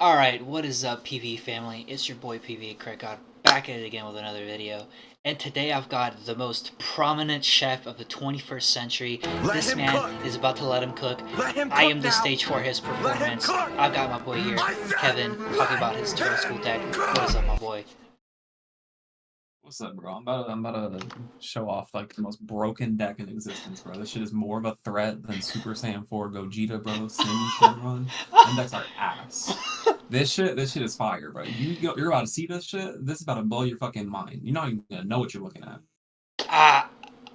Alright, what is up, PvE family? It's your boy PvE Crick. I'm back at it again with another video. And today I've got the most prominent chef of the 21st century. Let This him man cook! is about to let him cook. Let him I cook am the now! stage for his Let him performance. cook! I've got my boy here, I said, Kevin, talking let about his turtle school deck. him What is up, cook! my boy? What's up, bro? I'm about to show off like the most broken deck in existence, bro. This shit is more of a threat than Super Saiyan 4 Gogeta, bro. Sin Shenron. Them decks are ass. This shit is fire, bro. You're about to see this shit. This is about to blow your fucking mind. You're not even gonna know what you're looking at. Uh,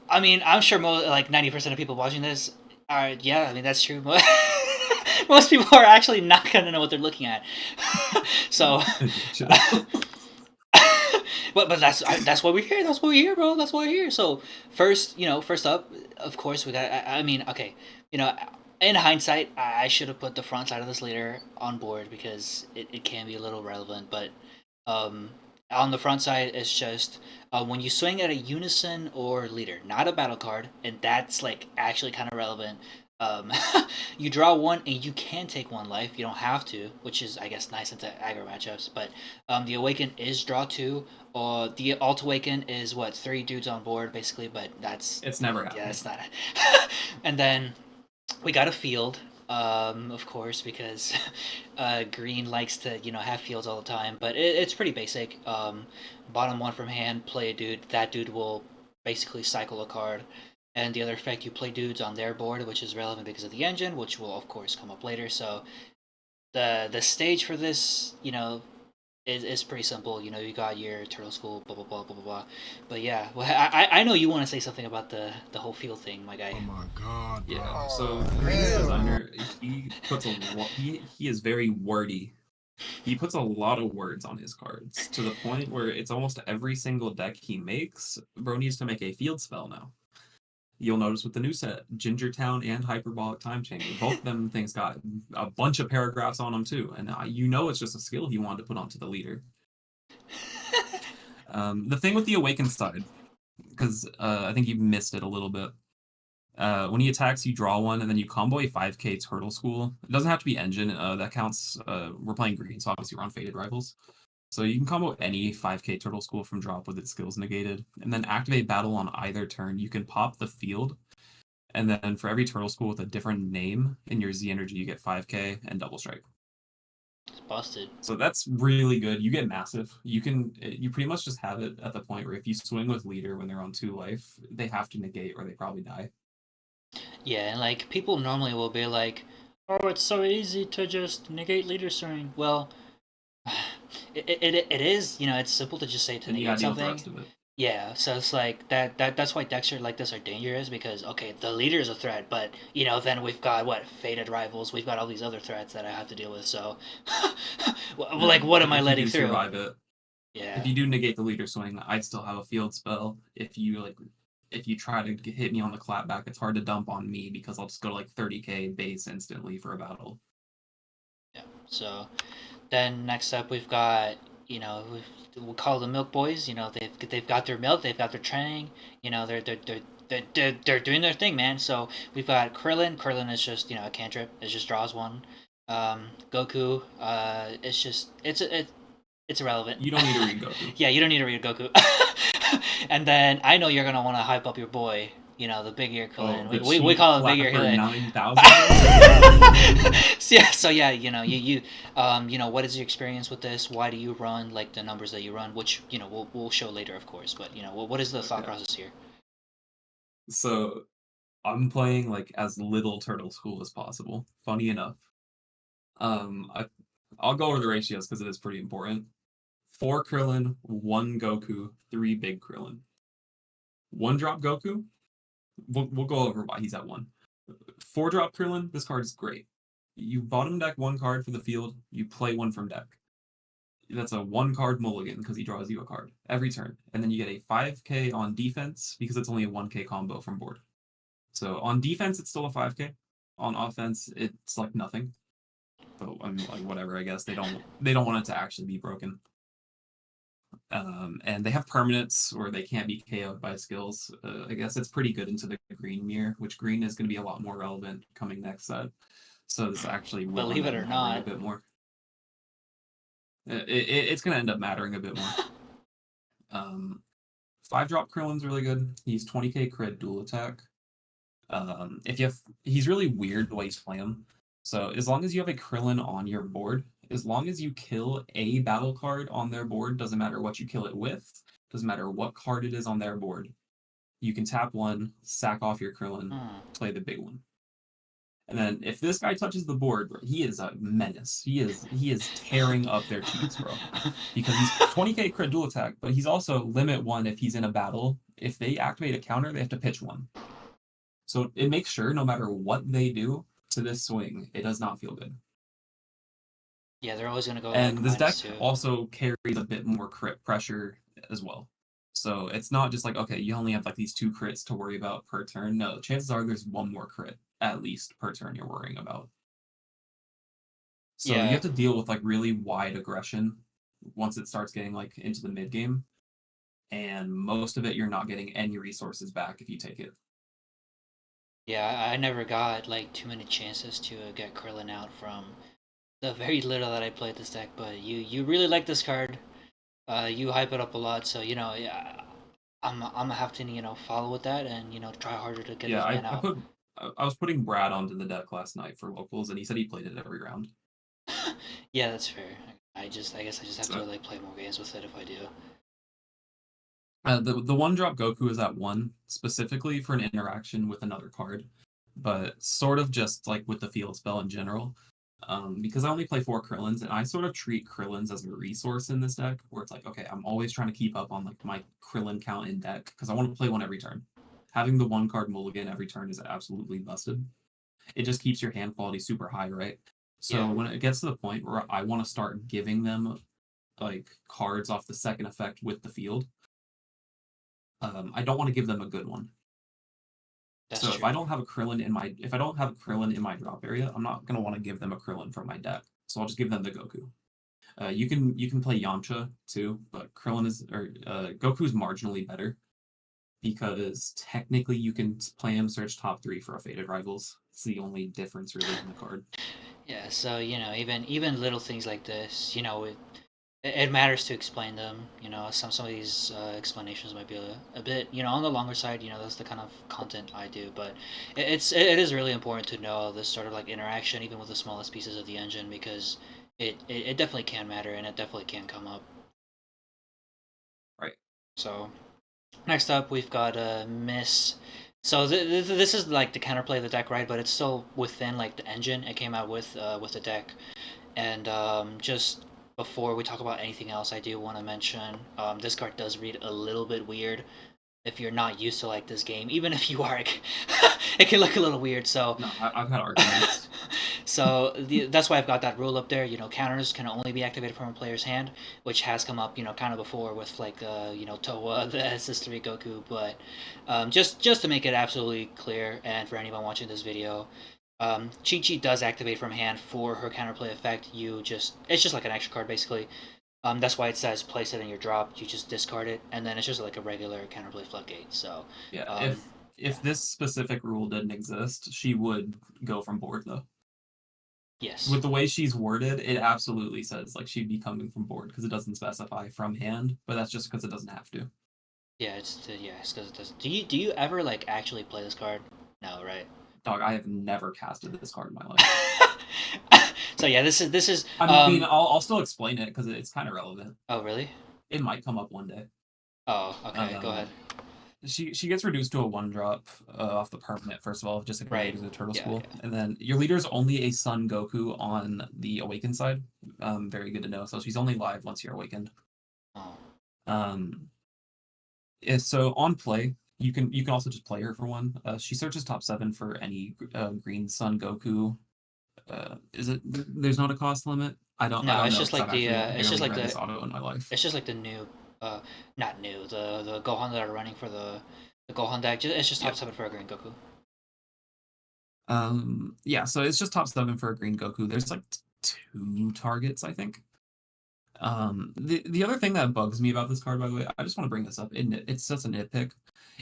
I mean, I'm sure like 90% of people watching this are, yeah, I mean, that's true. Most people are actually not going to know what they're looking at. So, Chill. but that's why we're here. That's why we're here, bro. That's why we're here. So first, first up, of course, we got. I mean, okay, you know, in hindsight, I should have put the front side of this leader on board because it can be a little relevant. But um, on the front side, it's just when you swing at a unison or leader, not a battle card, and that's like actually kind of relevant. Um, you draw one and you can take one life. You don't have to, which is I guess nice into aggro matchups. But the awaken is draw two. The alt awaken is what, three dudes on board basically, but that's It's never yeah, happening. it's not. And then we got a field, of course, because green likes to have fields all the time. But it's pretty basic. Bottom one from hand, play a dude. That dude will basically cycle a card. And the other effect, you play dudes on their board, which is relevant because of the engine, which will of course come up later. So the stage for this, is pretty simple. You got your turtle school, blah blah blah blah blah blah. But yeah, well, I know you want to say something about the whole field thing, my guy. Oh my god, bro. Yeah. So Oh, Green's hell designer, he puts a lot. He is very wordy. He puts a lot of words on his cards to the point where it's almost every single deck he makes, bro needs to make a field spell now. You'll notice with the new set, Ginger Town and Hyperbolic Time Chamber, both of them things got a bunch of paragraphs on them too, and it's just a skill he wanted to put onto the leader. The thing with the Awakened side, because I think you missed it a little bit. When he attacks, you draw one, and then you combo a 5k Turtle School. It doesn't have to be engine. That counts. We're playing green, so obviously we're on Fated Rivals. So you can combo any 5k Turtle School from drop with its skills negated, and then activate battle on either turn. You can pop the field, and then for every Turtle School with a different name in your Z energy, you get 5k and double strike. It's busted. So that's really good. You get massive. You pretty much just have it at the point where if you swing with leader when they're on 2 life, they have to negate or they probably die. Yeah, and like people normally will be like, "Oh, it's so easy to just negate leader swing." Well, it is. It's simple to just say to And you negate gotta deal with the something. rest of it. Yeah, so it's like that's why decks are like this are dangerous because okay, the leader is a threat, but then we've got what, fated rivals, we've got all these other threats that I have to deal with. So, like, what am I If you letting do through? survive it, if Yeah, you do negate the leader swing, I'd still have a field spell. If you try to hit me on the clapback, it's hard to dump on me because I'll just go to like 30k base instantly for a battle. yeah. So then next up we've got we'll call the milk boys. They've got their milk, they've got their training. They're doing their thing, man. So we've got Krillin. Krillin is just a cantrip. It just draws one. Goku. It's irrelevant. You don't need to read Goku. Yeah, you don't need to read Goku. And then I know you're gonna want to hype up your boy. The big ear Krillin. We call him Big Ear Krillin. 9,000. So yeah, what is your experience with this? Why do you run like the numbers that you run? Which we'll show later, of course. But what is the thought process here? So I'm playing like as little Turtle School as possible. Funny enough. I'll go over the ratios because it is pretty important. 4 Krillin, 1 Goku, 3 Big Krillin. 1 drop Goku. We'll go over why he's at 1. 4 drop Krillin. This card is great. You bottom deck 1 card for the field. You play 1 from deck. That's a 1 card mulligan because he draws you a card every turn, and then you get a 5k on defense because it's only a 1k combo from board. So on defense, it's still a 5k. On offense, it's like nothing. But I mean, like whatever. I guess they don't want it to actually be broken. And they have permanents or they can't be KO'd by skills. I guess it's pretty good into the green mirror, which green is going to be a lot more relevant coming next set. So this actually will Believe end it up or mattering a not, bit more. It's gonna end up mattering a bit more. 5-drop Krillin's really good. He's 20k crit dual attack. If you have, he's really weird the way he's playing. So as long as you have a Krillin on your board, as long as you kill a battle card on their board, doesn't matter what you kill it with, doesn't matter what card it is on their board, you can tap one, sack off your Krillin, Hmm. play the big one. And then if this guy touches the board, bro, he is a menace. He is tearing up their teams, bro. Because he's 20k crit dual attack, but he's also limit one if he's in a battle. If they activate a counter, they have to pitch one. So it makes sure no matter what they do to this swing, it does not feel good. Yeah, they're always gonna go like And this deck -2. also carries a bit more crit pressure as well. So it's not just like, okay, you only have like these 2 crits to worry about per turn. No, chances are there's one more crit at least per turn you're worrying about. So you Yeah, have to deal with like really wide aggression once it starts getting like into the mid game. And most of it you're not getting any resources back if you take it. yeah. I never got like too many chances to get Krillin out from the very little that I played this deck. But you really like this card. You hype it up a lot, so yeah, I'm gonna have to follow with that and try harder to get Yeah, this man I out. put I was putting Brad onto the deck last night for locals, and he said he played it every round. Yeah, that's fair. I guess I just have to So like play more games with it if I do. the 1-drop Goku is at 1 specifically for an interaction with another card, but sort of just like with the field spell in general. Because I only play 4 Krillins, and I sort of treat Krillins as a resource in this deck, where it's like, okay, I'm always trying to keep up on like my Krillin count in deck because I want to play one every turn. Having the 1-card mulligan every turn is absolutely busted. It just keeps your hand quality super high, right? Yeah, So when it gets to the point where I want to start giving them like cards off the second effect with the field, I don't want to give them a good one. that's So if true. I don't have a Krillin in my if I don't have a Krillin in my drop area, I'm not gonna want to give them a Krillin from my deck. So I'll just give them the Goku. You can play Yamcha too, but Krillin is or Goku's marginally better because technically you can play him search top 3 for a Faded Rivals. It's the only difference really in the card. Yeah, so even little things like this, it matters to explain them. Some of these explanations might be a bit on the longer side. That's the kind of content I do, but it is really important to know this sort of like interaction, even with the smallest pieces of the engine, because it definitely can matter and it definitely can come up. Right. So next up, we've got Miss. So this is like the counterplay of the deck, right? But it's still within like the engine it came out with the deck. And just before we talk about anything else, I do want to mention this card does read a little bit weird if you're not used to like this game. Even if you are, it can look a little weird. So, No, I've had arguments. that's why I've got that rule up there. Counters can only be activated from a player's hand, which has come up, kind of before with like Towa, the SS3 Goku. But just to make it absolutely clear, and for anyone watching this video, Chi Chi does activate from hand for her counterplay effect. It's just like an extra card basically. That's why it says place it in your drop. You just discard it, and then it's just like a regular counterplay floodgate. So, Yeah, um, if yeah, this specific rule didn't exist, she would go from board though. yes, With the way she's worded, it absolutely says like she'd be coming from board because it doesn't specify from hand, but that's just because it doesn't have to. yeah, it's because it doesn't. Do you ever like actually play this card? No, right? Dog, I have never casted this card in my life. So yeah, this is. I mean, I'll still explain it because it's kind of relevant. Oh really? It might come up one day. Oh okay, go ahead. Um, she gets reduced to a 1-drop off the permanent first of all, just if your Right. leader's a turtle Yeah, school, yeah. and then your leader's only a Sun Goku on the awakened side. Very good to know. So she's only live once you're awakened. Oh, Um, so on play, you can also just play her for 1. She searches top 7 for any Green Sun Goku. Is it? There's not a cost limit. I no, don't it's know just because like I've the actually it's just barely like read the this auto in my life. it's just like the new, not new. The Gohan that are running for the Gohan deck. It's just top Yeah. 7 for a Green Goku. Yeah. So it's just top 7 for a Green Goku. There's like 2 targets, I think. The other thing that bugs me about this card, by the way, I just want to bring this up. It's just a nitpick.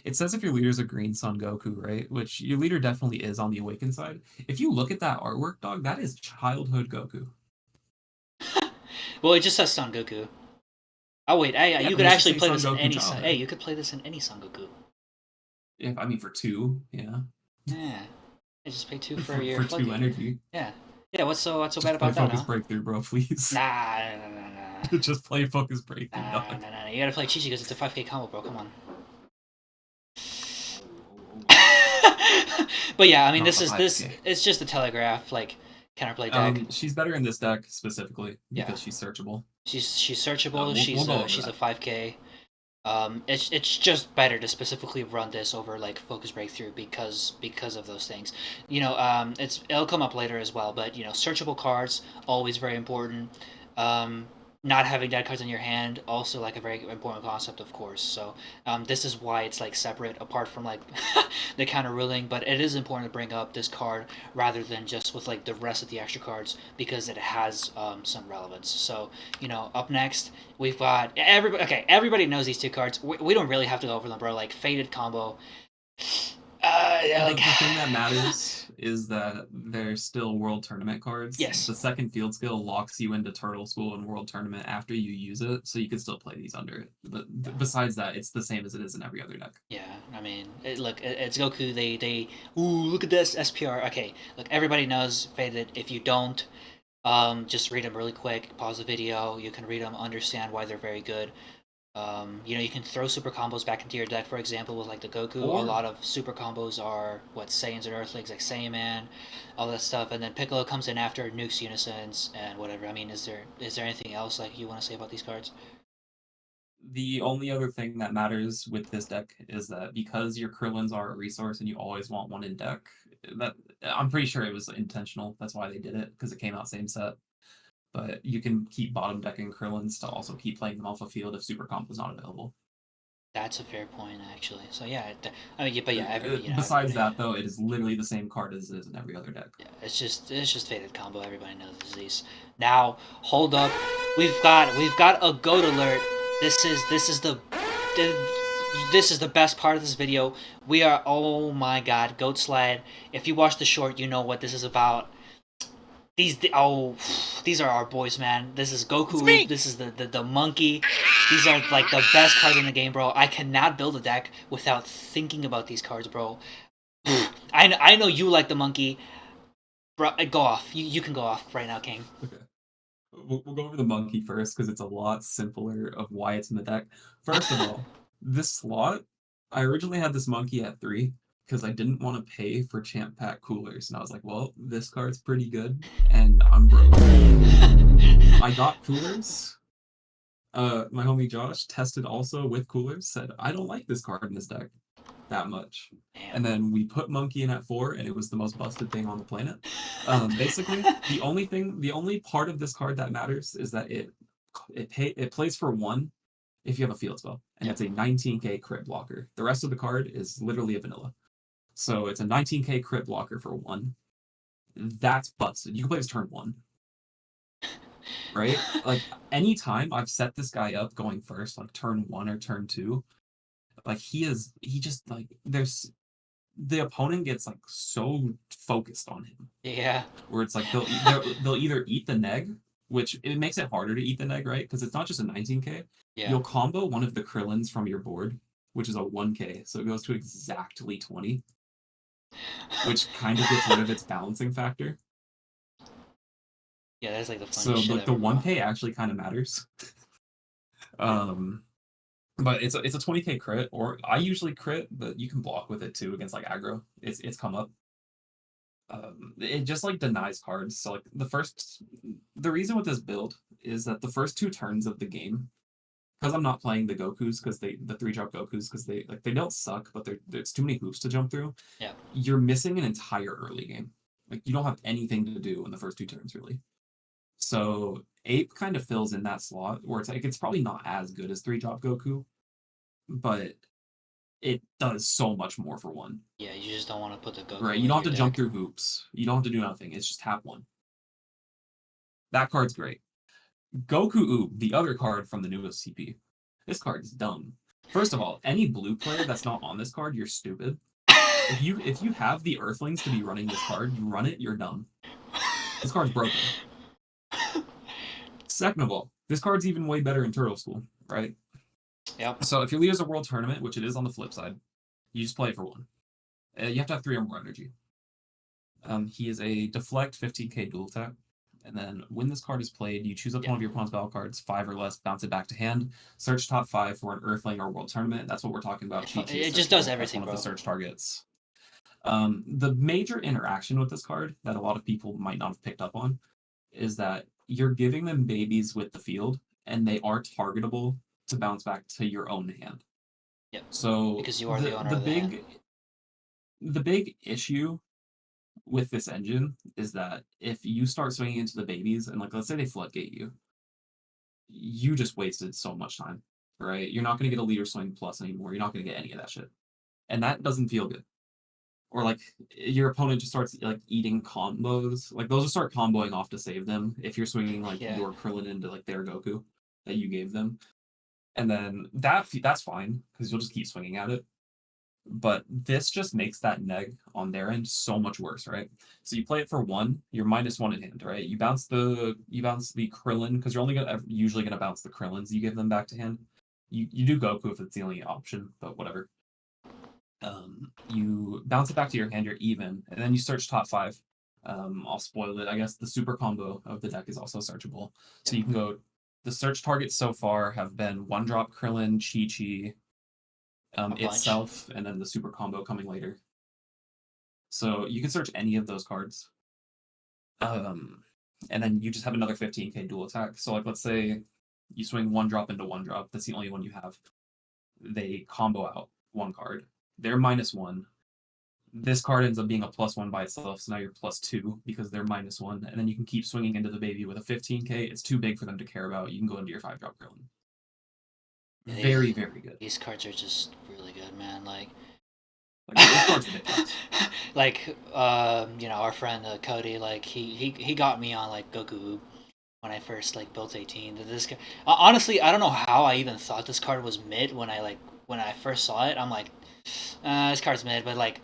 It says if your leader's a Green Sun Goku, right? Which your leader definitely is on the Awakened side. If you look at that artwork, dog, that is childhood Goku. Well, it just says Son Goku. Oh wait, Yeah, you but could it's the actually same play Son this in Goku any Son. Hey, childhood. you could play this in any Son Goku. If I mean for two, yeah, Yeah, I just pay 2 for your for two floodgate. energy. Yeah, yeah. What's so bad Just play about that, Focus huh? Breakthrough, bro, please. Nah, nah, nah, nah, Just play Focus Breakthrough, nah, nah, dog. nah, nah. You gotta play Chi Chi because it's a 5K combo, bro. Come on. Oh, oh, oh. But yeah, I mean, Not this the is this. 5K. It's just a telegraph like counterplay deck. She's better in this deck specifically Yeah, because she's searchable. she's searchable. We'll go over She's a that. 5K. It's just better to specifically run this over like focus breakthrough because of those things. It'll come up later as well, but searchable cards always very important. Um, Not having dead cards in your hand also like a very important concept, of course. So this is why it's like separate apart from like the counter ruling, but it is important to bring up this card rather than just with like the rest of the extra cards because it has some relevance. So up next we've got everybody. Okay, everybody knows these two cards. We don't really have to go over them, bro. Like faded combo. Like The thing that matters is that they're still World Tournament cards. yes, The second field skill locks you into Turtle School and World Tournament after you use it, so you can still play these under it. But besides that, it's the same as it is in every other deck. yeah. I mean, it's Goku. They ooh, look at this SPR. Okay, look, everybody knows faded. If you don't, just read them really quick. Pause the video. You can read them, understand why they're very good. You can throw super combos back into your deck. For example, with like the Goku, a Or lot of super combos are what Saiyans and Earthlings, like Saiyaman, all that stuff, and then Piccolo comes in after nukes Unisons and whatever. I mean, is there anything else like you want to say about these cards? the only other thing that matters with this deck is that because your Krillins are a resource and you always want one in deck, that I'm pretty sure it was intentional. That's why they did it, because it came out same set. But you can keep bottom decking Krillins to also keep playing them off a field if Super Comp is not available. That's a fair point, actually. So yeah, I mean, yeah, but yeah, Besides everybody. that, though, it is literally the same card as it is in every other deck. Yeah, it's just faded combo. Everybody knows these. Now, hold up, we've got a goat alert. This is the best part of this video. We are oh my god, goat slide. If you watch the short, you know what this is about. These are our boys, man. This is It's Goku. me! This is the monkey. These are like the best cards in the game, bro. I cannot build a deck without thinking about these cards, bro. I know you like the monkey. Bro, go off. You can go off right now, King. Okay. We'll go over the monkey first because it's a lot simpler of why it's in the deck. First of all, this slot, I originally had this monkey at 3 because I didn't want to pay for Champ Pack coolers. And I was like, well, this card's pretty good and I'm broke. I got coolers. My homie Josh tested also with coolers, said, I don't like this card in this deck that much. And Damn. then we put monkey in at 4 and it was the most busted thing on the planet. Basically, the only part of this card that matters is that it plays for 1 if you have a field spell, and Yeah. it's a 19k crit blocker. The rest of the card is literally a vanilla. So it's a 19k crit blocker for 1. That's busted. You can play this turn 1. Right? Like anytime I've set this guy up going first, like turn 1 or turn 2, like he just like there's the opponent gets like so focused on him Yeah. where it's like they'll either eat the neg, which it makes it harder to eat the neg, right? Because it's not just a 19k. Yeah. You'll combo one of the Krillins from your board, which is a 1k, so it goes to exactly 20, which kind of gets rid of its balancing factor. Yeah, that's like the So funniest shit like the ever, bro. 1k actually kind of matters. But it's a 20k crit, or I usually crit, but you can block with it too against like aggro. It's come up. It just like denies cards. So like the reason with this build is that the first 2 turns of the game, because I'm not playing the Gokus, because the 3-drop Gokus, because they don't suck, but there's too many hoops to jump through. Yeah. You're missing an entire early game. Like you don't have anything to do in the first 2 turns really. So Ape kind of fills in that slot where it's like it's probably not as good as 3-drop Goku, but it does so much more for 1. Yeah, you just don't want to put the Goku Right, in you don't have your to jump deck. through hoops. You don't have to do nothing. It's just tap 1. That card's great. Goku Oob, the other card from the newest CP. This card is dumb. First of all, any blue player that's not on this card, you're stupid. If you have the Earthlings to be running this card, you run it, you're dumb. This card's broken. Second of all, this card's even way better in Turtle School, right? Yep. So if your leader's a world tournament, which it is on the flip side, you just play it for one. You have to have 3 or more energy. He is a deflect 15k dual attack. And then when this card is played, you choose up one of your opponent's battle cards, 5 or less, bounce it back to hand, search top 5 for an Earthling or World Tournament. That's what we're talking about. It just does That's everything, one of bro. the search targets. The major interaction with this card that a lot of people might not have picked up on is that you're giving them babies with the field, and they are targetable to bounce back to your own hand. Yep. So Because you are the owner the of the hand. big issue with this engine is that if you start swinging into the babies and like let's say they floodgate you, you just wasted so much time, right? You're not going to get a leader swing plus anymore. You're not going to get any of that shit, and that doesn't feel good. Or like your opponent just starts like eating combos, like those will start comboing off to save them if you're swinging like Yeah. your Krillin into like their Goku that you gave them, and then that's fine because you'll just keep swinging at it. But this just makes that neg on their end so much worse, right? So you play it for one, you're -1 in hand, right? You bounce the Krillin because you're only usually gonna bounce the Krillins you give them back to hand. You do Goku if it's the only option, but whatever. You bounce it back to your hand, you're even, and then you search top 5. I'll spoil it. I guess the super combo of the deck is also searchable. So you can go. The search targets so far have been 1-drop Krillin, Chi-Chi, itself, and then the super combo coming later. So you can search any of those cards. And then you just have another 15k dual attack. So like let's say you swing 1-drop into 1-drop, that's the only one you have. They combo out one card. They're -1. This card ends up being a +1 by itself, so now you're +2 because they're -1, and then you can keep swinging into the baby with a 15k. It's too big for them to care about. You can go into your 5-drop Krillin. Yeah, Very, very good. these cards are just really good, man. Like this card's ridiculous. like our friend Cody, like he got me on like Goku when I first like built 18. This honestly, I don't know how I even thought this card was mid when I first saw it. I'm like, this card's mid, but like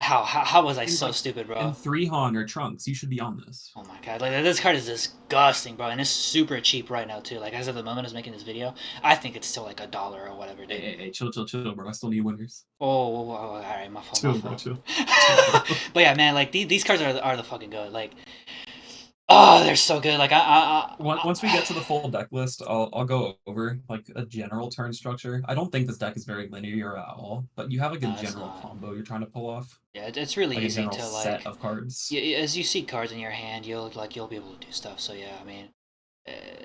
how was I And so like stupid, bro? and 3 Han or Trunks, you should be on this. Oh my god, like this card is disgusting, bro, and it's super cheap right now too. Like as of the moment I was making this video, I think it's still like $1 or whatever, dude. Hey, chill, bro. I still need winners. Oh, all right, my fault, Chill, my bro, fault. chill. Chill, bro. But yeah, man, like these cards are the fucking good. Like, oh, they're so good. Like Once we get to the full deck list, I'll go over like a general turn structure. I don't think this deck is very linear at all, but you have like a no, it's general not. combo you're trying to pull off, Yeah, it's really like a easy general to set like. of cards. As you see cards in your hand, you'll be able to do stuff. So yeah, I mean,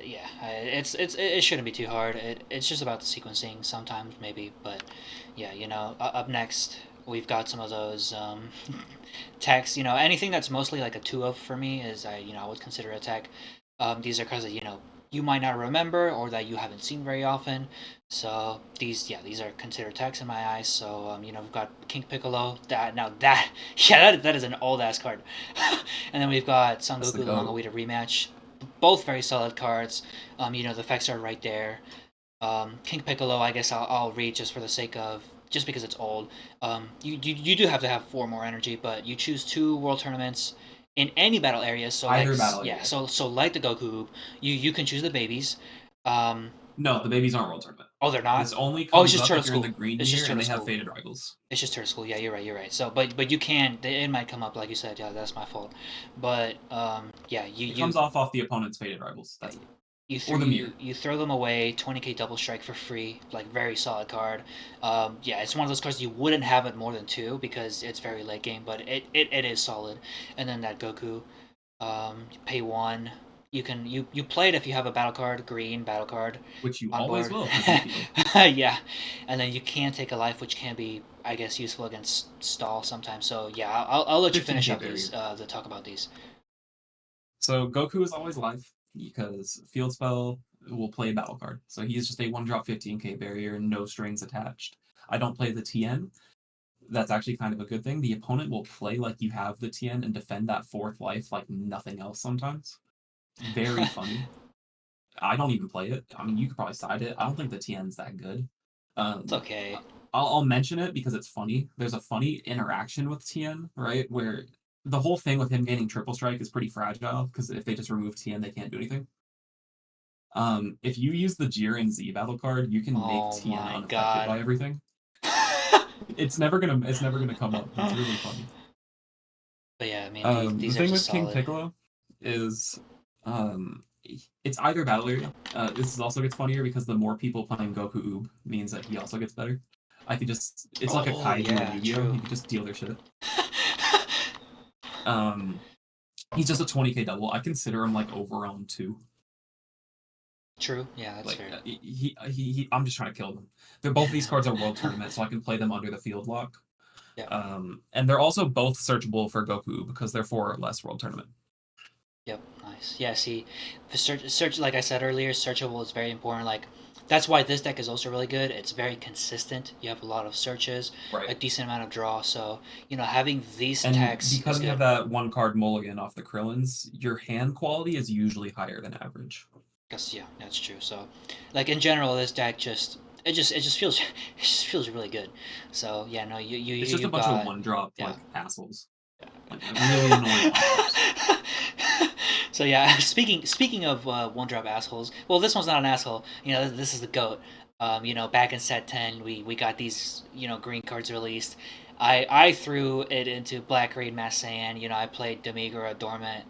yeah, it shouldn't be too hard. It's just about the sequencing sometimes maybe, but yeah, up next we've got some of those techs. Anything that's mostly like a 2 of for me is I would consider a tech. These are cards that you might not remember or that you haven't seen very often. So these are considered techs in my eyes. So we've got King Piccolo. That yeah, that is an old ass card. And then we've got Son That's the Goku, the goat. Manga rematch. Both very solid cards. The effects are right there. King Piccolo, I guess I'll read just for the sake of just because it's old. You do have to have 4 more energy, but you choose 2 world tournaments in any battle area. So Either battle yeah, area. so like the Goku, you can choose the babies. Um, No, the babies aren't World Tournament. oh, they're not. This only Oh, it's comes just up Turtle if you're in the School. green It's just here and Turtle they have School. Faded Rivals. It's just Turtle School. Yeah, you're right. You're right. So, but you can. It might come up like you said. Yeah, that's my fault. But yeah, It comes off the opponent's Faded Rivals. That's or the mirror. you throw them away. 20k double strike for free. Like very solid card. Yeah, it's one of those cards you wouldn't have it more than 2 because it's very late game, but it is solid. And then that Goku, pay 1. You play it if you have a battle card, green battle card Which you on always board. will, because you field. Yeah, and then you can take a life, which can be, I guess, useful against stall sometimes. So yeah, I'll let you finish 15k up these barrier. to talk about these. So Goku is always live because Field Spell will play a battle card. So he is just a 1-drop 15k barrier, no strings attached. I don't play the TN. That's actually kind of a good thing. The opponent will play like you have the TN and defend that 4th life like nothing else sometimes. Very funny. I don't even play it. I mean, you could probably side it. I don't think the TN's that good. It's okay. I'll mention it because it's funny. There's a funny interaction with TN, right? Where the whole thing with him gaining triple strike is pretty fragile because if they just remove TN, they can't do anything. If you use the Jiren Z battle card, you can make Oh Tien my unaffected god. by everything. It's never gonna come up. It's really funny. But yeah, I mean The these are thing just with King solid. Piccolo is it's either battle area. This is also gets funnier because the more people playing Goku Oob means that he also gets better. I could just it's like a Oh Kaiju in yeah, Yu-Gi-Oh! true. You could just deal their shit. Um he's just a 20k double. I consider him like overwhelm 2. True. Yeah, that's Like fair. I'm just trying to kill them. They're both of these cards are world tournament, so I can play them under the field lock. Yeah. And they're also both searchable for Goku because they're 4 or less world tournament. Yep, nice. Yeah, see, the search like I said earlier, searchable is very important. Like that's why this deck is also really good. It's very consistent. You have a lot of searches, a Right. decent amount of draw. So having these And attacks is because you have good. that one card mulligan off the Krillins, your hand quality is usually higher than average. Cause yeah, that's true. So, like in general, this deck just feels it just feels really good. So yeah, no, It's just a you bunch of got one drop yeah. like assholes. Like really annoying one drops. So yeah, speaking of one drop assholes. Well, this one's not an asshole. This is the goat. Back in set 10, we got these green cards released. I threw it into black green mass Saiyan. I played Demigra Dormant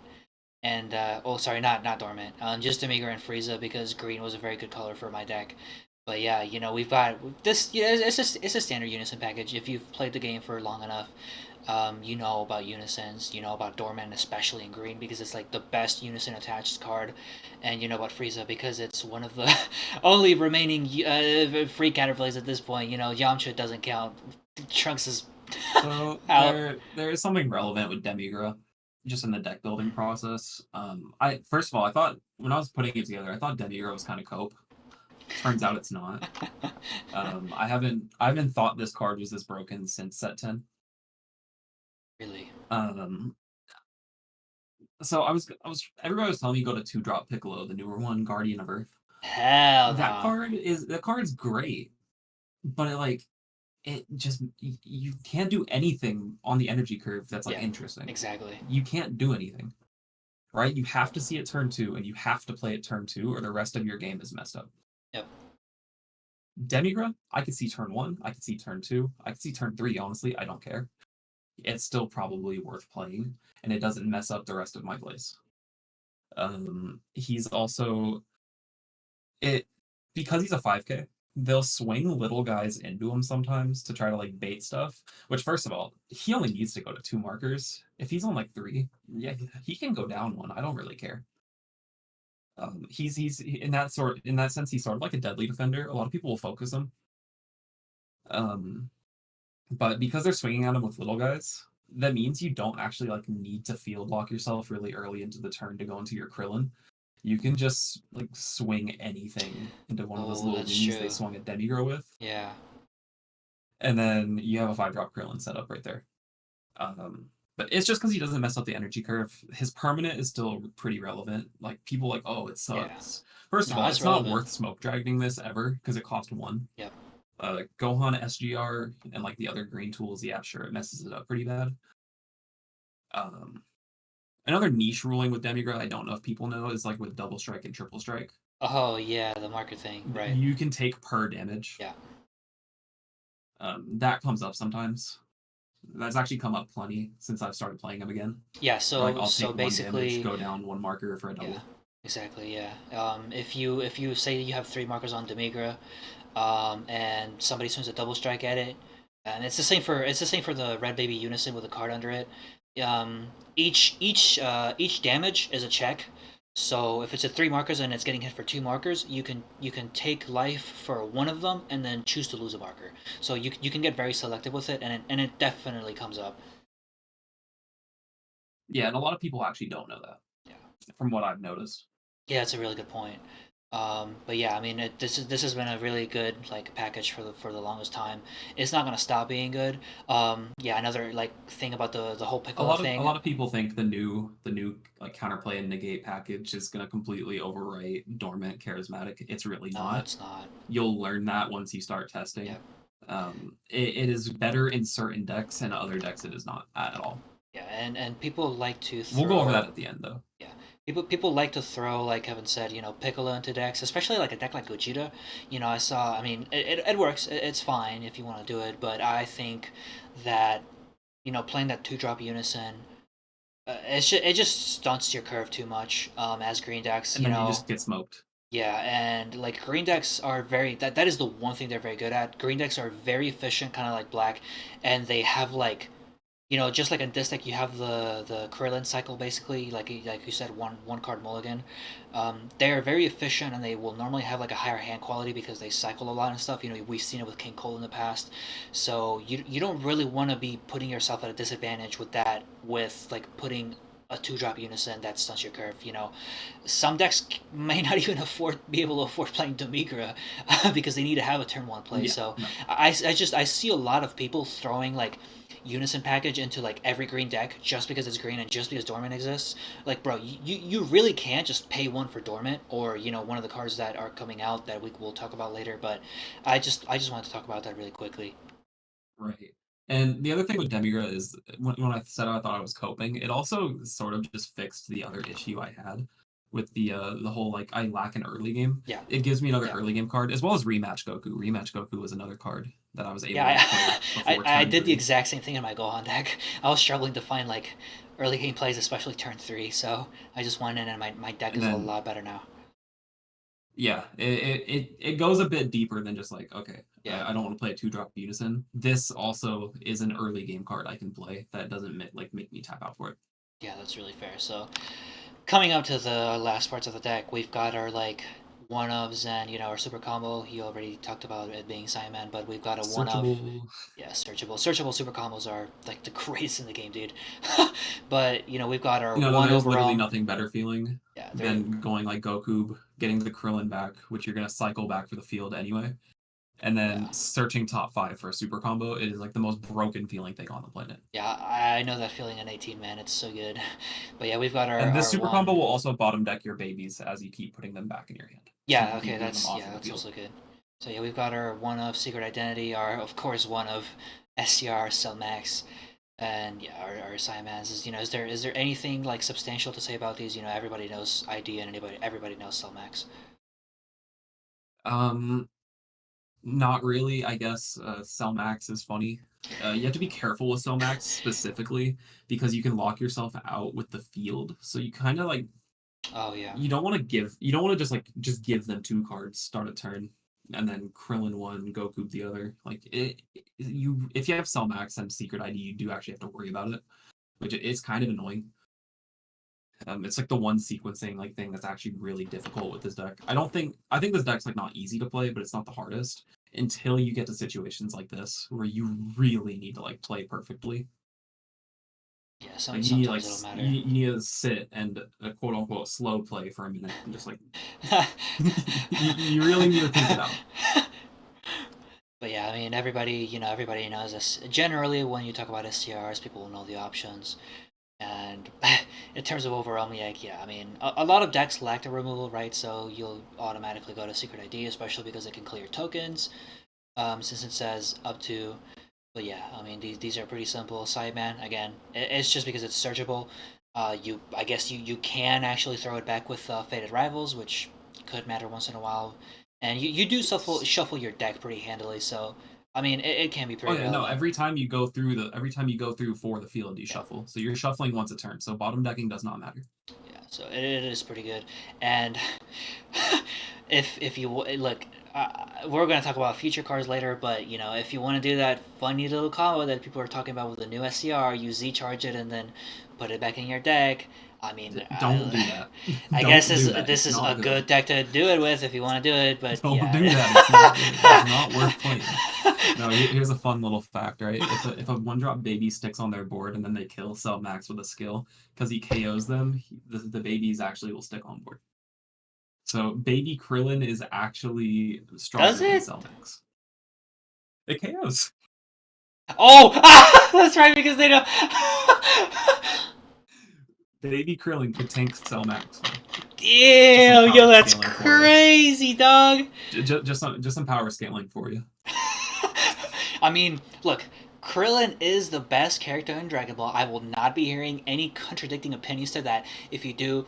and oh sorry, not Dormant. Just Demigra and Frieza because green was a very good color for my deck. But yeah, we've got this. Yeah, it's a standard Unison package. If you've played the game for long enough, you know about Unisons. You know about Dormant, especially in green, because it's like the best Unison attached card, and you know about Frieza because it's one of the only remaining free counterplays at this point. Yamcha doesn't count. Trunks is So out. there is something relevant with Demigra, just in the deck building process. I first of all I thought when I was putting it together, I thought Demigra was kind of cope. Turns out it's not. I haven't thought this card was this broken since set 10. Really? Um, so I was everybody was telling me go to 2-drop Piccolo, the newer one, Guardian of Earth. Hell no. That card's great, but it just you can't do anything on the energy curve that's like Yeah, interesting. exactly. You can't do anything, right? You have to see it turn 2 and you have to play it turn 2 or the rest of your game is messed up. Yep. Demigra, I could see turn 1, I could see turn 2, I could see turn 3, honestly, I don't care. It's still probably worth playing and it doesn't mess up the rest of my plays. He's also it because he's a 5k, they'll swing little guys into him sometimes to try to like bait stuff. Which first of all, he only needs to go to 2 markers. If he's on like 3, yeah, he can go down 1. I don't really care. He's in that sense he's sort of like a deadly defender. A lot of people will focus him. Um, but because they're swinging at him with little guys, that means you don't actually like need to field lock yourself really early into the turn to go into your Krillin. You can just like swing anything into one of those Oh, little that's weenies they true. swung at Demigro with, Yeah. and then you have a 5-drop Krillin set up right there. But it's just because he doesn't mess up the energy curve. His permanent is still pretty relevant. Like people like, oh, it Yeah. sucks. First of No, all, that's it's not relevant. worth smoke dragging this ever because it cost 1. Yep. Gohan SGR and like the other green tools, yeah, sure, it messes it up pretty bad. Um, Another niche ruling with Demigra, I don't know if people know, is like with double strike and triple strike. Oh yeah, the marker thing. Right. You can take per damage. Yeah. That comes up sometimes. That's actually come up plenty since I've started playing them again. Yeah. Where like So I'll so take 1 damage, basically, go down 1 marker for a yeah. double. Exactly. Yeah. If you say you have 3 markers on Demigra, and somebody swings a double strike at it, and it's the same for the red baby unison with a card under it. Each damage is a check. So if it's a 3 markers and it's getting hit for 2 markers, you can take life for one of them and then choose to lose a marker. So you can get very selective with it, and it definitely comes up. Yeah, and a lot of people actually don't know that, Yeah. from what I've noticed. Yeah, that's a really good point. But yeah, I mean, this has been a really good like package for the longest time. It's not gonna stop being good. Yeah, another like thing about the whole Piccolo A thing. lot of people think the new like counterplay and negate package is gonna completely overwrite dormant charismatic. It's really No, not. it's not. You'll learn that once you start testing. Yep. It is better in certain decks, and other decks it is not at all. Yeah, and people like to We'll go over that throw. at the end, though. Yeah, People like to throw, like Kevin said, Piccolo into decks, especially like a deck like Gogeta. I saw. I mean, it works. It's fine if you want to do it, but I think that playing that 2-drop Unison, it just stunts your curve too much. As green decks, And then you just get smoked. yeah, and like green decks are that is the one thing they're very good at. Green decks are very efficient, kind of like black, and they have like just like in this deck, you have the Krillin cycle basically, like you said, one card mulligan. They are very efficient, and they will normally have like a higher hand quality because they cycle a lot and stuff. We've seen it with King Cole in the past, so you don't really want to be putting yourself at a disadvantage with that, with like putting a 2-drop Unison that stunts your curve. Some decks may not even be able to afford playing Domigra because they need to have a turn 1 play. Yeah, So no. I see a lot of people throwing like Unison package into like every green deck just because it's green and just because Dormant exists. Like, bro, you really can't just pay one for Dormant, or one of the cards that are coming out that we'll talk about later. But I just wanted to talk about that really quickly. Right. And the other thing with Demigra is when I said I thought I was coping, it also sort of just fixed the other issue I had with the whole like I lack an early game. Yeah, It gives me another yeah. early game card as well as rematch Goku. Rematch Goku was another card that I was Yeah, able to play before I turn did the three. exact same thing in my Gohan deck. I was struggling to find like early game plays, especially turn 3. So I just went in, and my deck And is a then lot better now. yeah, it goes a bit deeper than just like, okay, Yeah, I don't want to play a 2-drop Unison. This also is an early game card I can play that doesn't make me tap out for it. yeah, that's really fair. So coming up to the last parts of the deck, we've got our like one ofs and our super combo. He already talked about it being Simon, but we've got a one of. Searchable. Yeah, searchable super combos are like the greatest in the game, dude. But we've got our one There's literally overall. nothing better feeling Yeah, they're than going like Goku, getting the Krillin back, which you're gonna cycle back for the field anyway, and yeah, then searching top five for a super combo. It is like the most broken feeling thing on the planet. yeah. I know that feeling in 18 man. It's so good. But yeah, we've got our And this our super one. combo will also bottom deck your babies as you keep putting them back in your hand, so you Yeah, can okay, keep getting them off of the that's field. also good. So yeah, we've got our one of Secret Identity, our of course one of SCR Cellmax, and yeah, our Simons is is there anything like substantial to say about these? Everybody knows ID, and everybody knows Cellmax. Um, Not really, I guess. Cell Max is funny. You have to be careful with Cell Max specifically because you can lock yourself out with the field. So you kind of like Oh yeah, you don't want to just give them two cards, start a turn, and then Krillin one, Goku the other. Like you if you have Cell Max and Secret ID, you do actually have to worry about it, which is kind of annoying. It's like the one sequencing like thing that's actually really difficult with this deck. I think this deck's like not easy to play, but it's not the hardest until you get to situations like this where you really need to like play perfectly. yeah. Like Sometimes it'll matter. you need to sit and quote unquote slow play for a minute and just like you really need to think it out. But yeah, I mean everybody knows this. Generally, when you talk about STRs, people will know the options. And in terms of overwhelming, like, yeah, I mean, a lot of decks lack the removal, right? So you'll automatically go to Secret ID, especially because it can clear tokens, since it says up to. But yeah, I mean, these are pretty simple. Sideman, again, it's just because it's searchable. I guess you can actually throw it back with Faded Rivals, which could matter once in a while. And you do shuffle your deck pretty handily, so I mean, it can be Oh pretty yeah, no, relevant. every time you go through for the field, you Yeah. shuffle. So you're shuffling once a turn. So bottom decking does not matter. Yeah, so it is pretty good. And if you look, we're gonna talk about future cards later, but if you want to do that funny little combo that people are talking about with the new SCR, you Z charge it and then put it back in your deck. I mean, Don't do that. I guess Don't do that. this It's is a not good good. deck to do it with if you want to do it, but Don't yeah. do that. It's not good. It is not worth playing. No, here's a fun little fact, right? If a one drop baby sticks on their board and then they kill Cell Max with a skill because he KOs them, the babies actually will stick on board. So baby Krillin is actually Does stronger than it? Cell Max. It KOs. Oh, that's right because they don't. Baby Krillin could tank Cell Max, man. Just some Damn, yo, power that's scaling for you. crazy, dog. Just some power scaling for you. I mean, look, Krillin is the best character in Dragon Ball. I will not be hearing any contradicting opinions to that. If you do,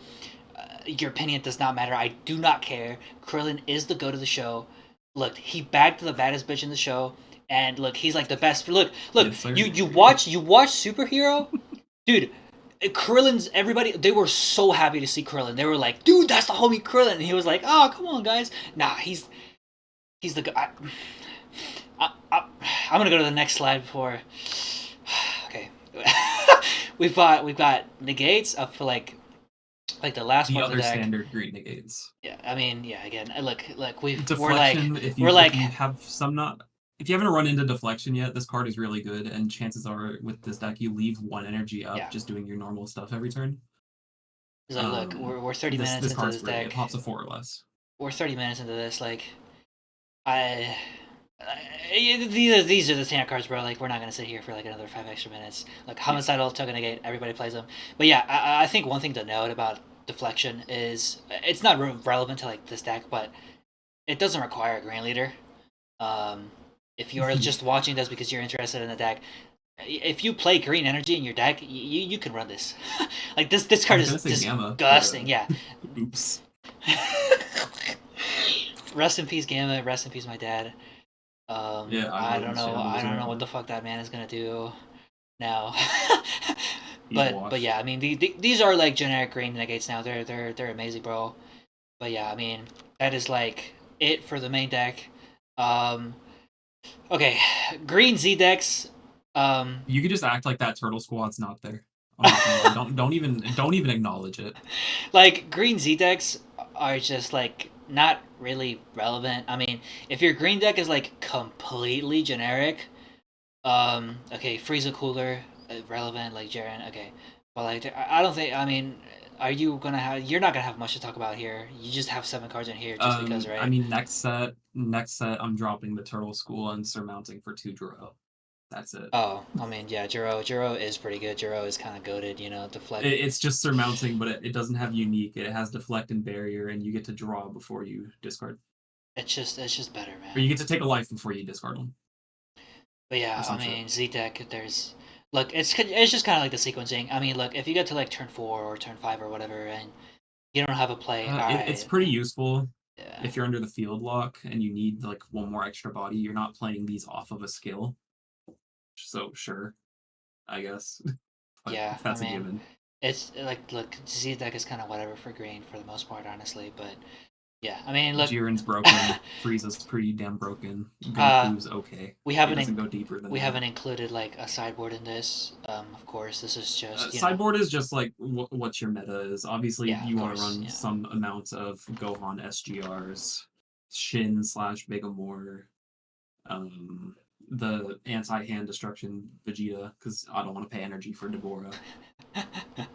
Your opinion does not matter. I do not care. Krillin is the goat of the show. Look, he bagged the baddest bitch in the show, and look, he's like the best. Look, Yes, sir. you watch superhero, dude. Krillin's everybody. They were so happy to see Krillin. They were like, dude, that's the homie Krillin. And he was like, oh, come on, guys. Nah, he's the guy. I'm gonna go to the next slide before. Okay, we've got negates up for like the last The part of the other deck. standard green negates. Yeah, I mean, yeah. Again, look, Deflection. If we're you like, if you have some not if you haven't run into deflection yet, this card is really good, and chances are with this deck you leave one energy up yeah. just doing your normal stuff every turn. He's like, look, we're 30 minutes This into card's this great. deck. It pops a 4 or less. We're 30 minutes into this. Like, I. These are the standard cards, bro. Like, we're not gonna sit here for like another 5 extra minutes. Like, homicidal, token negate, everybody plays them. But yeah, I think one thing to note about deflection is it's not relevant to like this deck, but it doesn't require a green leader. Um, if you're just watching this because you're interested in the deck, if you play green energy in your deck, you can run this. Like this I card was is gonna say Gamma, disgusting. Yeah. Oops. Rest in peace, Gamma. Rest in peace, my dad. Yeah, I I don't was know. I don't know what around. the fuck that man is gonna do now. He's but washed. yeah, I mean these are like generic green negates now. They're amazing, bro. But yeah, I mean that is like it for the main deck. Um, okay, green Z decks. You could just act like that turtle squad's not there. I'm not gonna lie. Don't even acknowledge it. Like green Z decks are just like not really relevant. I mean, if your green deck is like completely generic, okay, Frieza cooler, relevant like Jaren, okay, but like I don't think. I mean, are you gonna have? You're not gonna have much to talk about here. You just have 7 cards in here just because, I right? mean, next set, I'm dropping the turtle school and surmounting for 2 Juro. That's it. Oh, I mean, yeah, Jiro is pretty good. Jiro is kind of goaded, deflect. It's just surmounting, but it doesn't have unique. It has deflect and barrier, and you get to draw before you discard, It's just better, or man. you get to take a life before you discard one, But or yeah, I some shit. mean, Z deck. Look, it's just kind of like the sequencing. I mean, look, if you get to like turn 4 or turn 5 or whatever, and you don't have a play, all It's right, pretty useful yeah, if you're under the field lock and you need like one more extra body. You're not playing these off of a skill, so sure, I guess, but yeah. I that's a mean, given. it's like, look, Z deck is kind of whatever for green for the most part, honestly. But yeah, I mean, look, Jiren's broken. Frieza's pretty damn broken. uh, Goku's okay. we It haven't doesn't go deeper than we that. haven't included like a sideboard in this. Of course, this is just Sideboard is just like what your meta is. Obviously, yeah, of you want to course, run yeah, some amount of Gohan SGRs, Shin slash Megamore, um, the anti-hand destruction Vegeta, because I don't want to pay energy for Deborah. but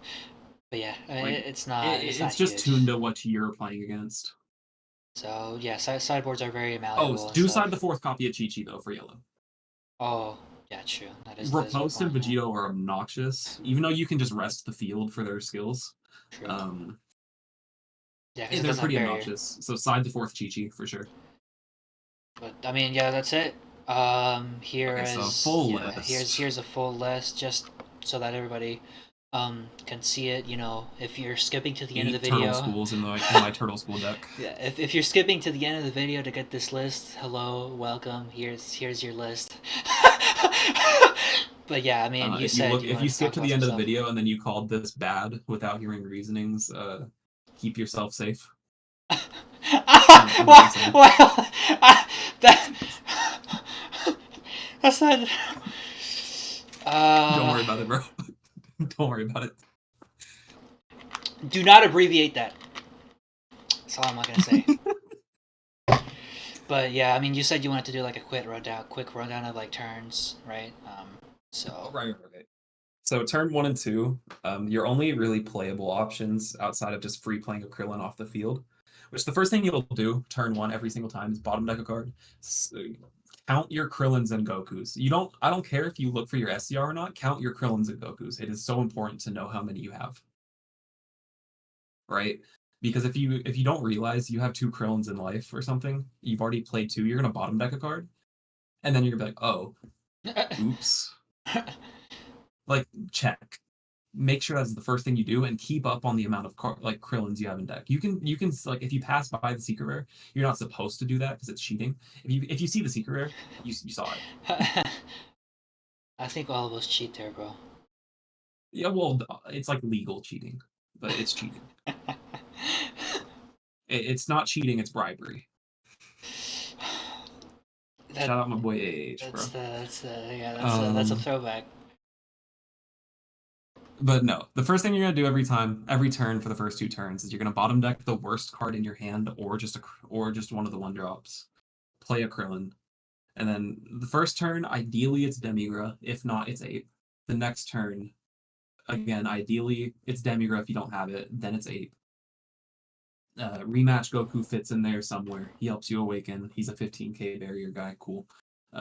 yeah, Like, it's not it's just huge. tuned to what you're playing against. So yeah, sideboards are very Oh, malleable and do stuff. side the fourth copy of Chi-Chi, though, for yellow. Oh yeah, true. That is a good Riposte and point. Yeah, Vegito are obnoxious, even though you can just rest the field for their skills. true. Um, Yeah, because it they're doesn't have pretty barrier. obnoxious. So side the fourth Chi-Chi for sure. But I mean, yeah, that's it. Here Okay, so is full yeah, here's list. here's a full list just so that everybody can see it. If you're skipping to the end of the 8 turtle video, schools in my turtle school deck. yeah, if you're skipping to the end of the video to get this list, hello, welcome. Here's your list. But yeah, I mean, you said you If you wanted to skip talk to about the some end of the stuff. video and then you called this bad without hearing reasonings, keep yourself safe. I'm well, saying. well, that that's not. Don't Uh, worry about it, bro. Don't worry about it. do not abbreviate that. That's all I'm not gonna say. But yeah, I mean, you said you wanted to do like a quick rundown of like turns, right? So Right. So turn 1 and 2, your only really playable options outside of just free playing a Krillin off the field, which the first thing you'll do turn 1 every single time is bottom deck a card. Count your Krillins and Gokus. I don't care if you look for your SCR or not. Count your Krillins and Gokus. It is so important to know how many you have, right? Because if you don't realize you have 2 Krillins in life or something, you've already played 2. You're gonna bottom deck a card, and then you're gonna be like, oh, oops. Like check. make sure that's the first thing you do, and keep up on the amount of like Krillins you have in deck. You can like if you pass by the secret rare, you're not supposed to do that because it's cheating. If you see the secret rare, you saw it. I think all of us cheat there, bro. Yeah, well, it's like legal cheating, but it's cheating. It's not cheating, it's bribery. that Shout out my boy AH, that's bro. that's yeah, that's a Um, throwback. but no, the first thing you're gonna do every turn for the first two turns is you're gonna bottom deck the worst card in your hand, or just one of the one drops. Play a Krillin, and then the first turn, ideally it's Demigra. If not, it's Ape. The next turn, again, ideally it's Demigra. If you don't have it, then it's Ape. Rematch Goku fits in there somewhere. He helps you awaken. He's a 15k barrier guy. Cool.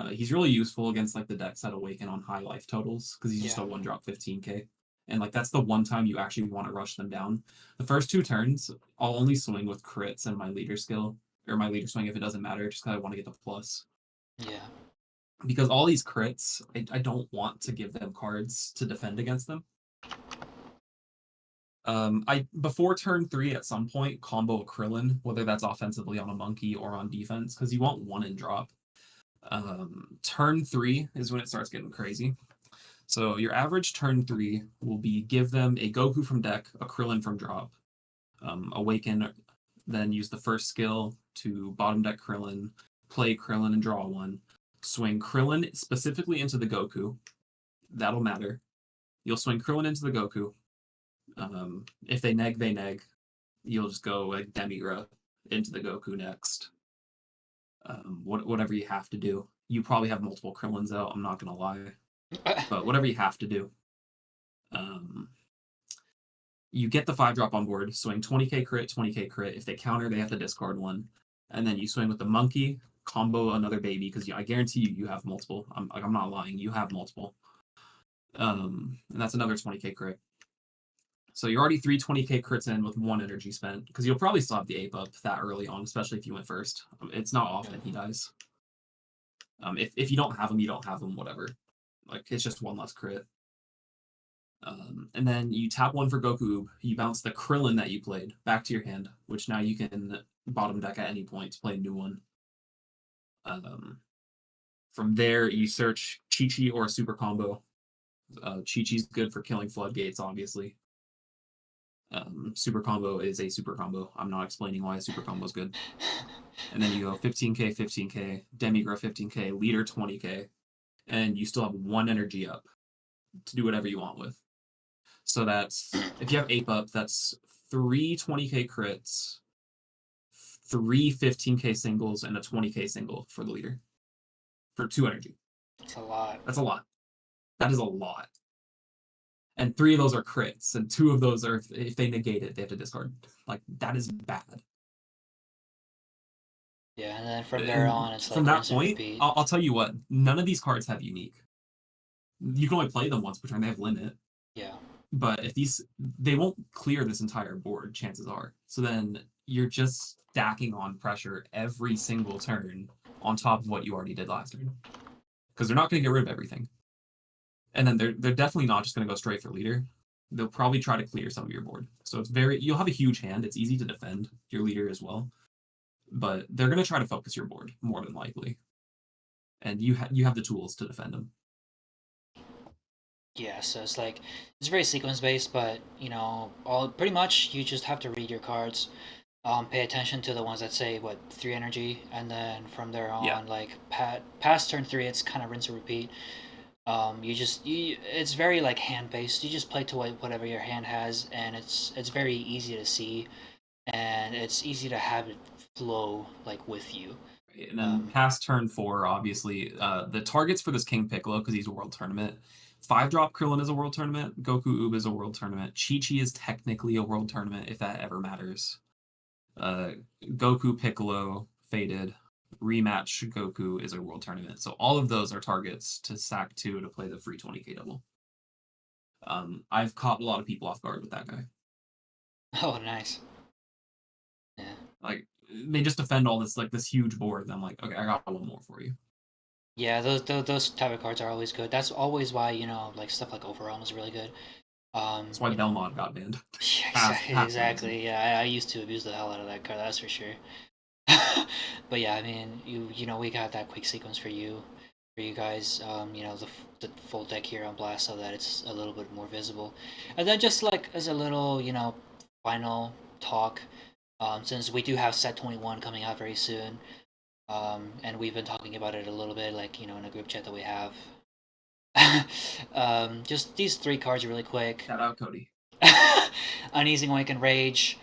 He's really useful against like the decks that awaken on high life totals because he's just Yeah. a one drop 15k. And like that's the one time you actually want to rush them down. The first two turns, I'll only swing with crits and my leader skill or my leader swing if it doesn't matter, just because I want to get the plus. Yeah. Because all these crits, I don't want to give them cards to defend against them. I before turn 3 at some point combo a Krillin, whether that's offensively on a monkey or on defense, because you want one and drop. Turn 3 is when it starts getting crazy. So your average turn 3 will be give them a Goku from deck, a Krillin from drop, awaken, then use the first skill to bottom deck Krillin, play Krillin and draw one, swing Krillin specifically into the Goku. That'll matter. You'll swing Krillin into the Goku. If they neg, they neg. You'll just go like Demigra into the Goku next. Whatever you have to do. You probably have multiple Krillins out. I'm not gonna lie, but whatever you have to do. Um, you get the 5 drop on board. Swing 20k crit, 20k crit. If they counter, they have to discard one, and then you swing with the monkey. Combo another baby because I guarantee you have multiple. I'm not lying. You have multiple. And that's another 20k crit. So you're already 320k crits in with one energy spent because you'll probably still have the ape up that early on, especially if you went first. It's not often he dies. If you don't have him, you don't have him. Whatever. Like it's just one less crit. And then you tap one for Goku. You bounce the Krillin that you played back to your hand, which now you can bottom deck at any point to play a new one. From there, you search Chi-Chi or a super combo. Chi-Chi's good for killing floodgates, obviously. Super combo is a super combo. I'm not explaining why a super combo is good. And then you go 15k, 15k, Demigra 15k, leader 20k, and you still have one energy up to do whatever you want with. So that's if you have ape up, that's 3 20k crits, 3 15k singles, and a 20k single for the leader for 2 energy. It's a lot. That's a lot. That is a lot. And 3 of those are crits, and 2 of those are if they negate it, they have to discard. Like that is bad. Yeah, and then from there And on, it's from like that rinse and point, repeat. I'll tell you what, none of these cards have unique. You can only play them once per turn. They have limit. Yeah. But if they won't clear this entire board, chances are. So then you're just stacking on pressure every single turn on top of what you already did last turn. Because they're not going to get rid of everything. And then they're definitely not just going to go straight for leader. They'll probably try to clear some of your board. So you'll have a huge hand. It's easy to defend your leader as well. But they're going to try to focus your board more than likely. And you have the tools to defend them. Yeah, so it's like it's very sequence based, but all pretty much you just have to read your cards, pay attention to the ones that say what 3 energy, and then from there Yeah. on, like past turn 3, it's kind of rinse and repeat. It's very like hand based. You just play to whatever your hand has, and it's very easy to see, and it's easy to have it flow like with you. And then Um, past turn 4, obviously, the targets for this King Piccolo, because he's a world tournament. 5 drop Krillin is a world tournament. Goku Oob is a world tournament. Chi-Chi is technically a world tournament, if that ever matters. Goku Piccolo Faded. Rematch Goku is a world tournament. So all of those are targets to sack 2 to play the free 20k double. I've caught a lot of people off guard with that guy. oh, nice. Yeah. Like they just defend all this like this huge board, and I'm like, okay, I got one more for you. Yeah, those type of cards are always good. That's always why like stuff like Overwhelm is really good. That's why You know, Belmont got banned. yeah, Half the reason. exactly. Yeah, I used to abuse the hell out of that card. That's for sure. But yeah, I mean, we got that quick sequence for you guys. The full deck here on blast so that it's a little bit more visible, and then just like as a little, final talk. Since we do have set 21 coming out very soon, and we've been talking about it a little bit, like in a group chat that we have. Just these three cards really quick. Shout out Cody. Uneasy Awaken Rage,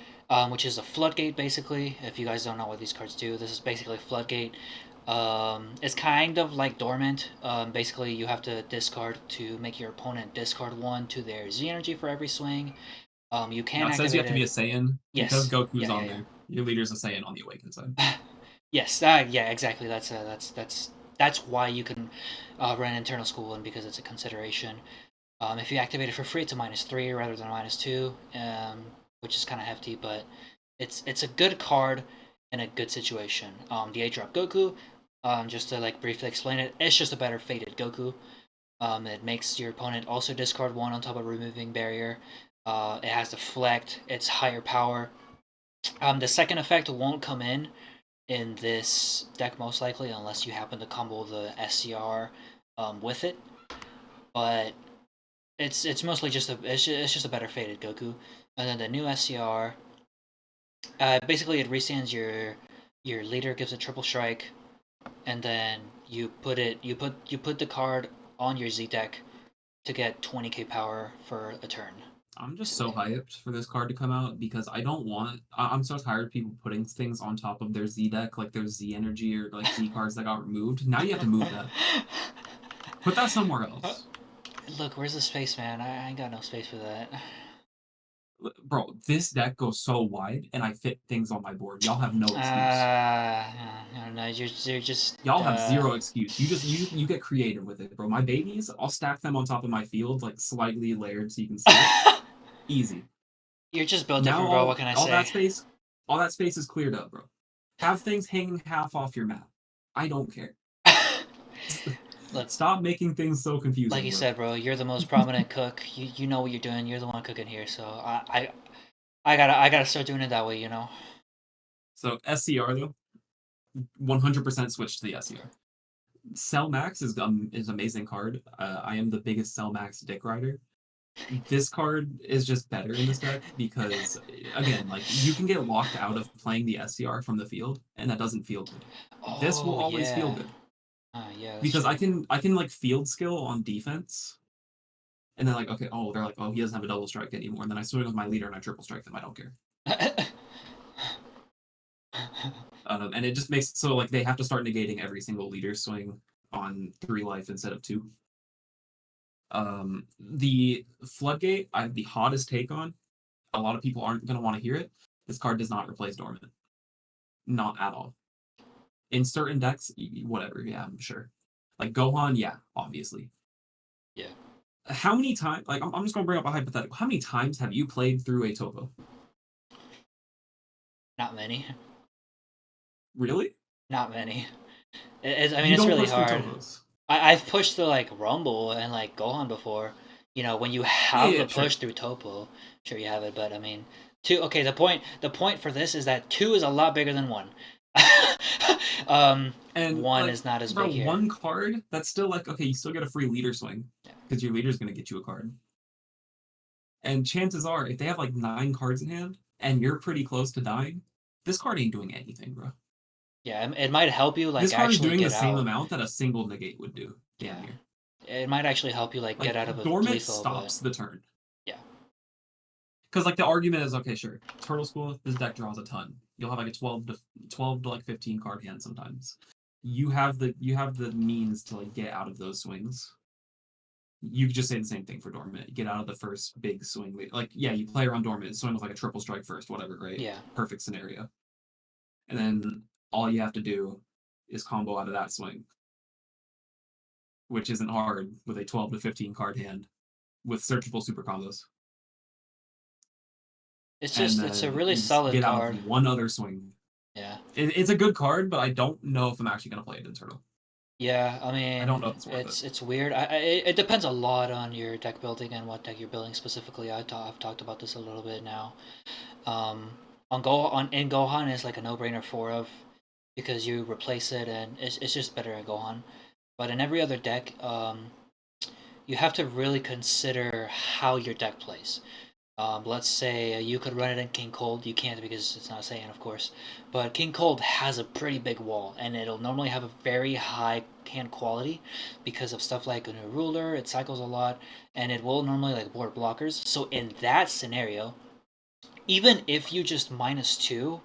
which is a floodgate basically. If you guys don't know what these cards do, this is basically a floodgate. It's kind of like dormant. Basically, you have to discard to make your opponent discard one to their Z energy for every swing. You Now can it says you activate have to be it. a Saiyan because Yes. Goku's Yeah, on yeah, there. Your leader's a Saiyan on the Awakened side. yeah. Yes. Yeah. Exactly. That's why you can run internal school and because it's a consideration. If you activate it for free, it's a -3 rather than a -2, which is kind of hefty, but it's a good card in a good situation. The 8-drop Goku, just to like briefly explain it, it's just a better fated Goku. It makes your opponent also discard one on top of removing barrier. It has deflect. It's higher power. The second effect won't come in this deck most likely unless you happen to combo the SCR with it. But it's mostly just it's just a better fated Goku. And then the new SCR, basically it restands your leader, gives a triple strike, and then you put the card on your Z deck to get 20k power for a turn. I'm just so Basically. hyped for this card to come out because I don't want. I'm so tired of people putting things on top of their Z deck, like their Z energy or like Z cards that got removed. Now you have to move that. Put that somewhere else. Look, where's the space, man? I ain't got no space for that. Bro, this deck goes so wide and I fit things on my board. Y'all have no excuse. I don't know. You're just Y'all have zero excuse. You get creative with it, bro. My babies, I'll stack them on top of my field, like slightly layered so you can see it. Easy. you're just built Now different, bro. What can I all that say? space, all that space is cleared up, bro. Have things hanging half off your map. I don't care. Look, Stop making things so like confusing, you bro. said, bro, you're the most prominent cook. You know what you're doing. You're the one cooking here, so I gotta start doing it that way. So SCR though, 100% switch to the SCR. Cell Max is amazing card. I am the biggest Cell Max dick rider. This card is just better in this deck because again, like you can get locked out of playing the SCR from the field, and that doesn't feel good. This will Oh always feel yeah, good yeah, that's because true. I can like field skill on defense, and then like okay, oh they're like oh he doesn't have a double strike anymore, and then I swing with my leader and I triple strike them. I don't care. And it just makes so like they have to start negating every single leader swing on 3 life instead of 2. The Floodgate, I have the hottest take on. A lot of people aren't going to want to hear it. This card does not replace Dormant. Not at all. In certain decks, whatever, yeah, I'm sure. Like Gohan, yeah, obviously. Yeah, How many times, like, I'm just going to bring up a hypothetical. How many times have you played through a Topo? not many, Really? not many. I mean, You it's don't really push through hard. Topos. I've pushed through like Rumble and like Gohan before. When you Yeah, have yeah, the sure. push through Topo, sure you have it. But I mean, two. Okay, the point for this is that two is a lot bigger than one. um, And, one like, is not as bro, big here. one card, that's still like, okay, you still get a free leader swing Yeah, because your leader's going to get you a card. And chances are, if they have like 9 cards in hand and you're pretty close to dying, this card ain't doing anything, bro. yeah. It might help you like This card is actually doing the get same out. amount that a single negate would do, damn Yeah, near. it might actually help you like get Like out of a Dormant lethal, but stops the turn. yeah, Because like the argument is okay, sure. Turtle School, this deck draws a ton. You'll have like a 12 to like 15 card hand sometimes. You have the means to like get out of those swings. You could just say the same thing for Dormant. Get out of the first big swing. Like, yeah, you play around Dormant, swing with like a triple strike first, whatever, right? yeah. Perfect scenario. And then all you have to do is combo out of that swing, which isn't hard with a 12 to 15 card hand with searchable super combos. And It's a then really you just solid get out of card. one other swing. Yeah. It's a good card, but I don't know if I'm actually going to play it in Turtle. Yeah, I I don't mean, know if it's worth it. it's weird. It depends a lot on your deck building and what deck you're building specifically. I've talked about this a little bit now. Um, on in Gohan is like a no-brainer four of because you replace it and it's just better in Gohan. But in every other deck, you have to really consider how your deck plays. Let's say you could run it in King Cold. You can't because it's not Saiyan, of course. But King Cold has a pretty big wall, and it'll normally have a very high hand quality because of stuff like a new ruler. It cycles a lot, and it will normally like board blockers. So in that scenario, even if you just minus two,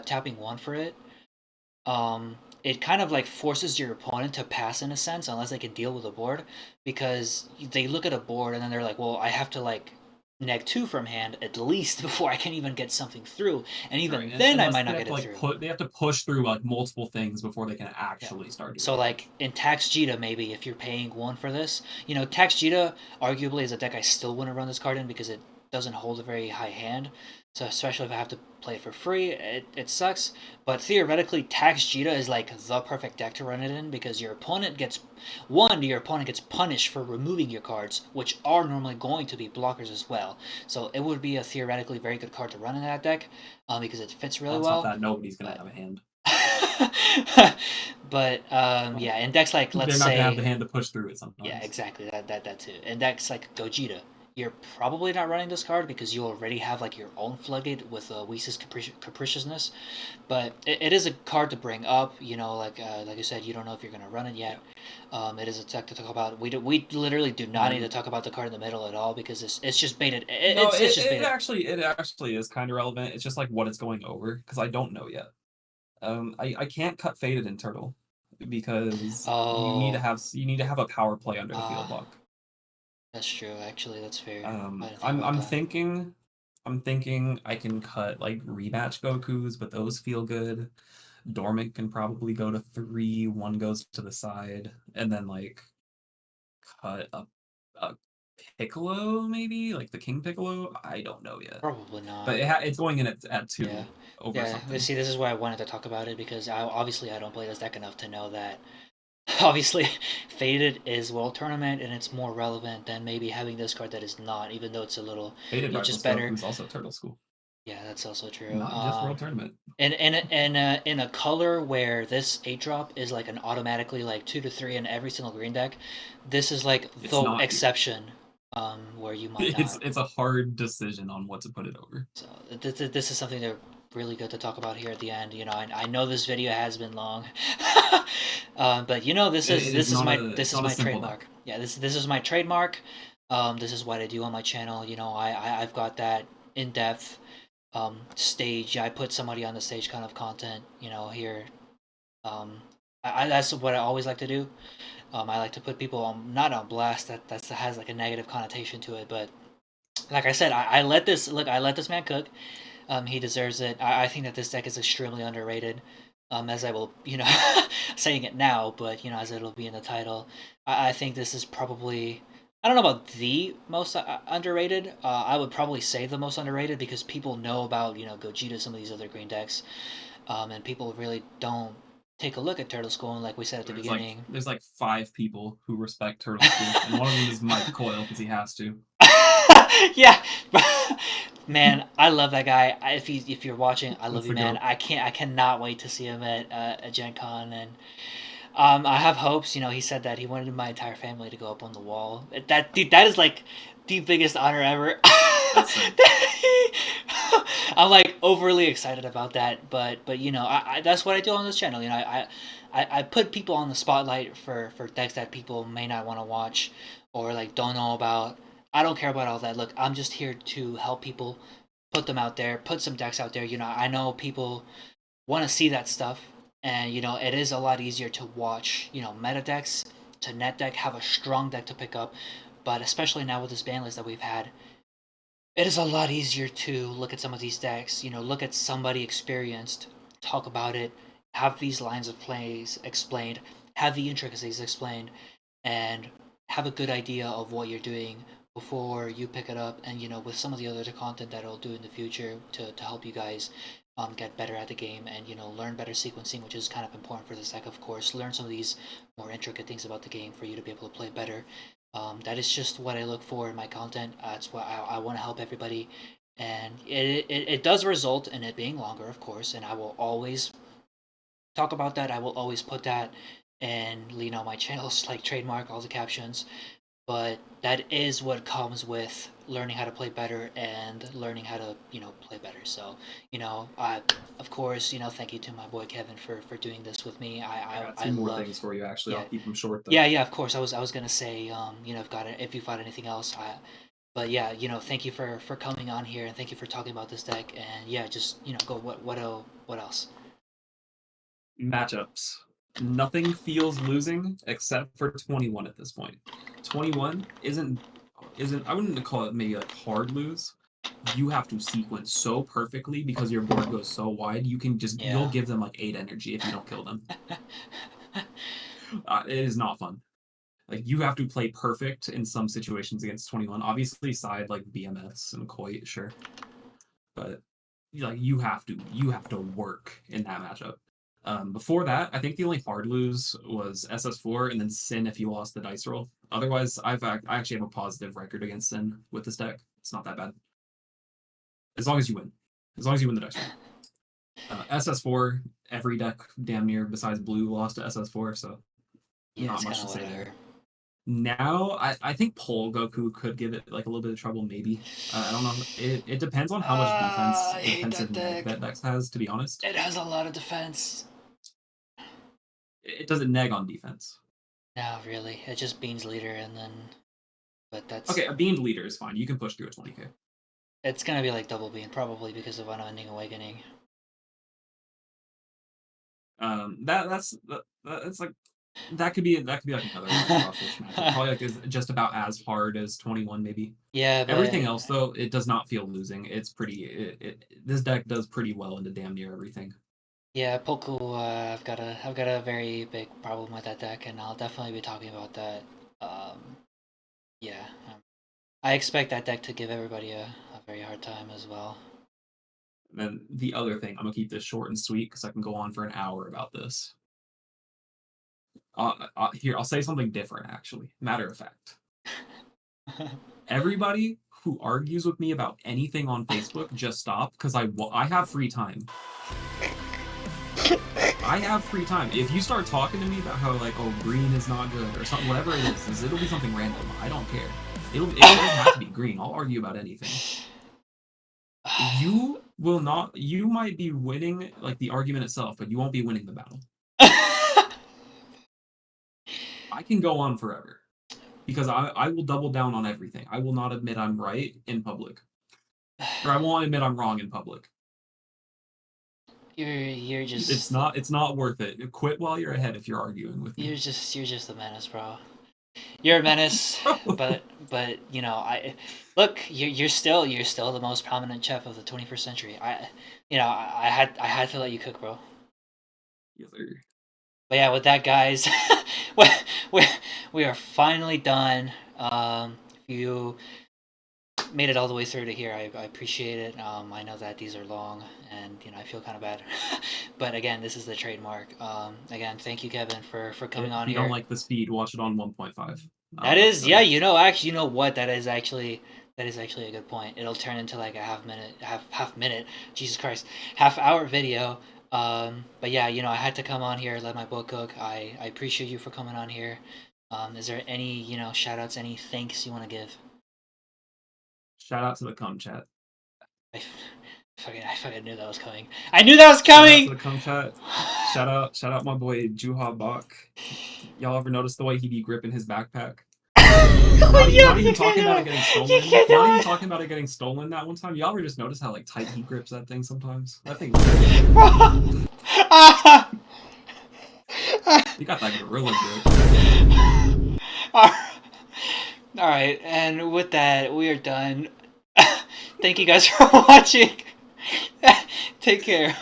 tapping one for it, it kind of like forces your opponent to pass in a sense, unless they can deal with the board, because they look at a board and then they're like, well, I have to like neg two from hand at least before I can even get something through, and Right, even and then I unless might they not have get to it like through. they have to push through like multiple things before they can Yeah. actually start doing So like damage. in Tax Jita, maybe if you're paying one for this, Tax Jita arguably is a deck I still wouldn't run this card in because it doesn't hold a very high hand. So especially if I have to play it for free, it sucks. But theoretically, Tax Jita is like the perfect deck to run it in because your opponent gets punished for removing your cards, which are normally going to be blockers as well. So it would be a theoretically very good card to run in that deck, because it fits really On top of well. that, nobody's gonna But have a hand. but Well, yeah, index like let's they're not gonna have the say hand to push through it yeah, sometimes. exactly that too. Index like Gogeta, you're probably not running this card because you already have like your own floodgate with Whis' capriciousness. But it is a card to bring up. Like I said, you don't know if you're gonna run it yet. Yeah. It is a deck to talk about. We literally do And not need to then talk about the card in the middle at all because it's just baited. no, It's just baited. it actually is kind of relevant. It's just like what it's going over because I don't know yet. I can't cut faded in turtle because Oh, you need to have a power play under the field ah, lock. that's true. Actually, that's fair. I didn't think I'm about that. I'm thinking I can cut like rematch Gokus, but those feel good. Dormant can probably go to three. One goes to the side, and then like cut a Piccolo maybe like the King Piccolo. I don't know yet, Probably but not. it's going in at Yeah, two over yeah. something. See, this is why I wanted to talk about it because obviously I don't play this deck enough to know that. Obviously, Faded is World Tournament and it's more relevant than maybe having this card that is not, even though it's a little, Faded just Rivals better. Goku is also Turtle School, Yeah, that's also true. not just World Tournament. In a color where this 8 drop is like an automatically like 2 to 3 in every single green deck, this is like It's the not here. exception, where you might not. It's a hard decision on what to put it over. So this is something that really good to talk about here at the end. I know this video has been long, but It is not a this it's is not a my simple trademark. deck. Yeah, this is my trademark. This is what I do on my channel. I've got that in depth stage. I put somebody on the stage kind of content. Here. Um, that's what I always like to do. I like to put people on not on blast. That has like a negative connotation to it, but like I said, I let this look. I let this man cook. He deserves it. I think that this deck is extremely underrated. As I will, saying it now, but as it'll be in the title, I think this is probably. I don't know about the most underrated. I would probably say the most underrated because people know about Gogeta, some of these other green decks, and people really don't take a look at Turtle School. And like we said at the beginning, There's like five people who respect Turtle School, and one of them is Mike Coyle because he has to. yeah, man, I love that guy. If you're watching, I love That's you, the man. goat. I cannot wait to see him at Gen Con, and I have hopes. He said that he wanted my entire family to go up on the wall. That dude, that is like the biggest honor ever. That's sick. I'm like overly excited about that, but that's what I do on this channel. I put people on the spotlight for decks that people may not want to watch or like don't know about. I don't care about all that. Look, I'm just here to help people, put them out there, put some decks out there. I know people want to see that stuff, and it is a lot easier to watch. Meta decks to net deck have a strong deck to pick up, but especially now with this ban list that we've had, it is a lot easier to look at some of these decks. Look at somebody experienced, talk about it, have these lines of plays explained, have the intricacies explained, and have a good idea of what you're doing before you pick it up. And with some of the other content that I'll do in the future to help you guys get better at the game, and learn better sequencing, which is kind of important for this deck, of course. Learn some of these more intricate things about the game for you to be able to play better. That is just what I look for in my content. It's what I want to help everybody, and it does result in it being longer, of course, and I will always talk about that. I will always put that and my channels like trademark all the captions. But that is what comes with learning how to play better and learning how to play better. So I of course thank you to my boy Kevin for doing this with me. I I got I, I two more love. things for you. Actually, Yeah, I'll keep them short though. yeah, of course. I was gonna say if you've got anything else. But yeah, thank you for coming on here, and thank you for talking about this deck. And yeah, just go. What else? Matchups. Nothing feels losing except for 21 at this point. 21 isn't I wouldn't call it maybe like hard lose. You have to sequence so perfectly because your board goes so wide. You'll Yeah. give them like 8 energy if you don't kill them. It is not fun. Like you have to play perfect in some situations against 21. Obviously, side like BMS and Coit, sure, but like you have to work in that matchup. Before that, I think the only hard lose was SS4 and then Sin if you lost the dice roll. Otherwise, I actually have a positive record against Sin with this deck. It's not that bad. As long as you win. As long as you win the dice roll. SS4, every deck damn near besides blue lost to SS4, so Yeah, not it's much kind to of say whatever. there. Now, I think Pole Goku could give it like a little bit of trouble, maybe. I don't know. It depends on how much I hate defensive that neg deck. that deck has, to be honest. It has a lot of defense. It doesn't neg on defense. No, really. It just beans leader and then but that's Okay, a beamed leader is fine. You can push through a 20k. it's gonna be like double bean, probably because of Unending Awakening. That's like that could be like another like roughish matchup. Probably like is just about as hard as 21 maybe. Yeah, Everything but else though, it does not feel losing. It's this deck does pretty well into damn near everything. yeah, Poku, I've got a very big problem with that deck, and I'll definitely be talking about that. Um, yeah, I expect that deck to give everybody a very hard time as well. And then the other thing, I'm gonna keep this short and sweet because I can go on for an hour about this. Here, I'll say something different actually. Matter of fact, everybody who argues with me about anything on Facebook, just stop because I have free time. I have free time. If you start talking to me about how like, oh, green is not good or something, whatever it is, it'll be something random. I don't care. It doesn't have to be green. I'll argue about anything. You will not. You might be winning like the argument itself, but you won't be winning the battle. I can go on forever because I will double down on everything. I will not admit I'm right in public, or I won't admit I'm wrong in public. You're It's just not worth it. Quit while you're ahead if you're arguing with me. you're just a menace, bro. You're a menace, but I look. You're still the most prominent chef of the 21st century. I had to let you cook, bro. Yes, sir. But yeah, with that, guys, we we we are finally done. If you made it all the way through to here, I appreciate it. I know that these are long, and I feel kind of bad, but again, this is the trademark. Again, thank you, Kevin, for coming If on you don't here. like the speed, watch it on 1.5. That I'll just is, tell yeah, you. actually, what? That is actually a good point. It'll turn into like a half minute, Jesus Christ, half hour video. But yeah, I had to come on here, let my book cook. I appreciate you for coming on here. Is there any shout outs, any thanks you want to give? Shout out to the cum chat. I, I fucking knew that was coming. I knew that was Shout out to coming. the cum chat. Shout out my boy Juha Bach. Y'all ever notice the way he be gripping his backpack? Not You even can't talking do about it it. getting You stolen. can't Not even do talking about it getting stolen that one time. Y'all ever just notice how like tight he grips that thing sometimes? That thing it, crazy. bro. He got that gorilla grip. All right, and with that, we are done. Thank you guys for watching. Take care.